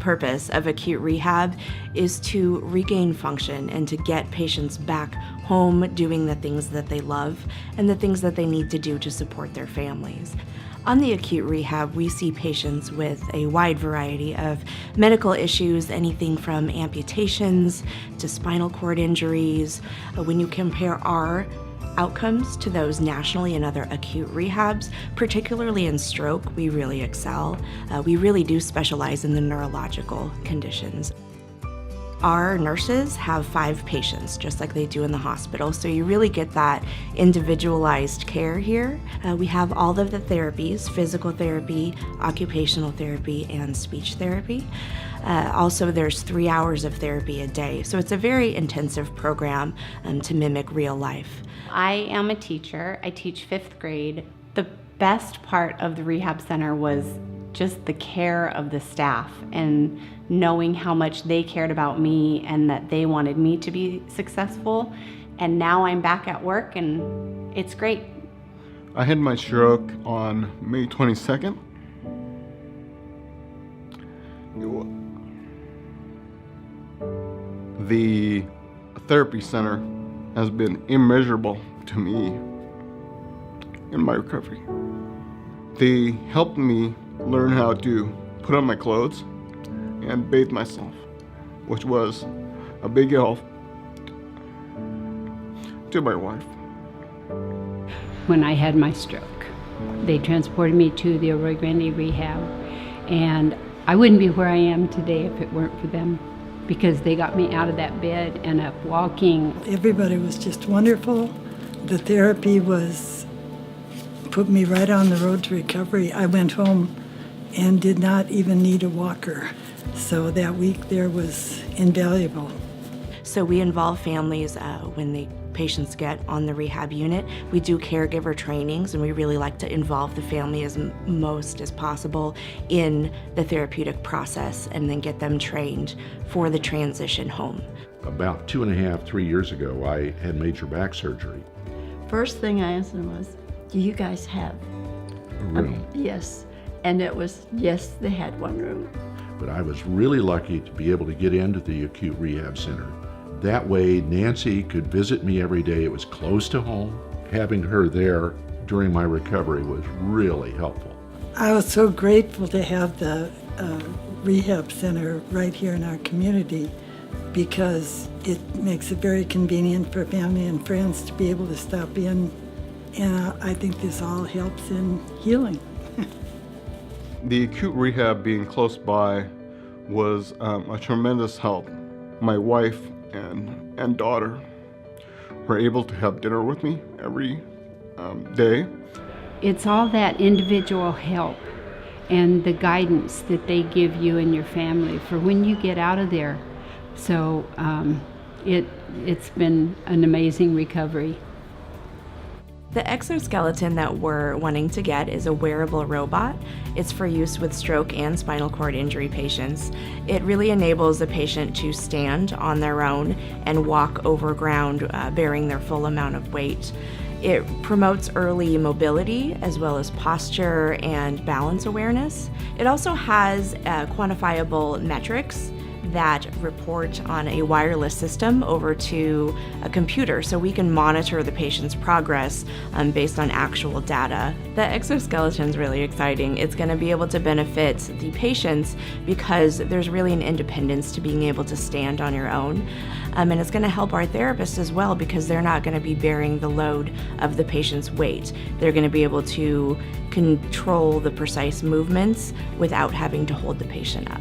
purpose of acute rehab is to regain function and to get patients back home doing the things that they love and the things that they need to do to support their families. On the acute rehab, we see patients with a wide variety of medical issues, anything from amputations to spinal cord injuries. When you compare our outcomes to those nationally in other acute rehabs, particularly in stroke, we really excel. We really do specialize in the neurological conditions. Our nurses have 5 patients, just like they do in the hospital, so you really get that individualized care here. We have all of the therapies: physical therapy, occupational therapy, and speech therapy. Also, there's 3 hours of therapy a day, so it's a very intensive program to mimic real life. I am a teacher. I teach 5th grade. The best part of the rehab center was just the care of the staff and knowing how much they cared about me and that they wanted me to be successful. And now I'm back at work and it's great. I had my stroke on May 22nd. The therapy center has been immeasurable to me in my recovery. They helped me learn how to put on my clothes and bathe myself, which was a big help to my wife. When I had my stroke, they transported me to the Arroyo Grande Rehab, and I wouldn't be where I am today if it weren't for them, because they got me out of that bed and up walking. Everybody was just wonderful. The therapy put me right on the road to recovery. I went home and did not even need a walker. So that week there was invaluable. So we involve families when the patients get on the rehab unit. We do caregiver trainings, and we really like to involve the family as most as possible in the therapeutic process and then get them trained for the transition home. About 2.5, 3 years ago, I had major back surgery. First thing I asked them was, do you guys have A room. Yes. And it was, yes, they had one room. But I was really lucky to be able to get into the acute rehab center. That way, Nancy could visit me every day. It was close to home. Having her there during my recovery was really helpful. I was so grateful to have the rehab center right here in our community, because it makes it very convenient for family and friends to be able to stop in, and I think this all helps in healing. The acute rehab being close by was a tremendous help. My wife and daughter were able to have dinner with me every day. It's all that individual help and the guidance that they give you and your family for when you get out of there. So it's been an amazing recovery. The exoskeleton that we're wanting to get is a wearable robot. It's for use with stroke and spinal cord injury patients. It really enables the patient to stand on their own and walk over ground bearing their full amount of weight. It promotes early mobility as well as posture and balance awareness. It also has quantifiable metrics that report on a wireless system over to a computer, so we can monitor the patient's progress based on actual data. The exoskeleton is really exciting. It's going to be able to benefit the patients because there's really an independence to being able to stand on your own. And it's going to help our therapists as well, because they're not going to be bearing the load of the patient's weight. They're going to be able to control the precise movements without having to hold the patient up.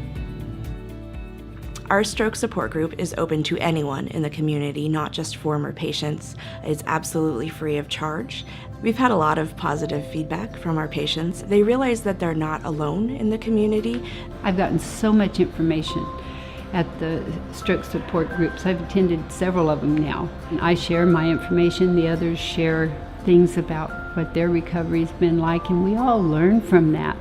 Our stroke support group is open to anyone in the community, not just former patients. It's absolutely free of charge. We've had a lot of positive feedback from our patients. They realize that they're not alone in the community. I've gotten so much information at the stroke support groups. I've attended several of them now. And I share my information, the others share things about what their recovery's been like, and we all learn from that.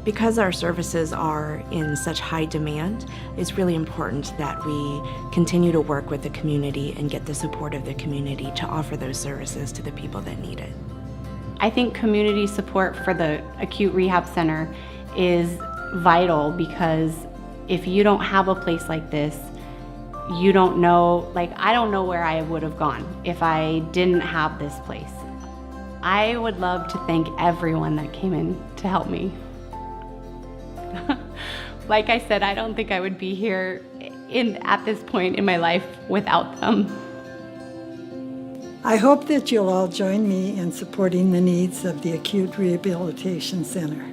Because our services are in such high demand, it's really important that we continue to work with the community and get the support of the community to offer those services to the people that need it. I think community support for the acute rehab center is vital, because If you don't have a place like this, you don't know, like I don't know where I would have gone if I didn't have this place. I would love to thank everyone that came in to help me. Like I said, I don't think I would be here at this point in my life without them. I hope that you'll all join me in supporting the needs of the Acute Rehabilitation Center.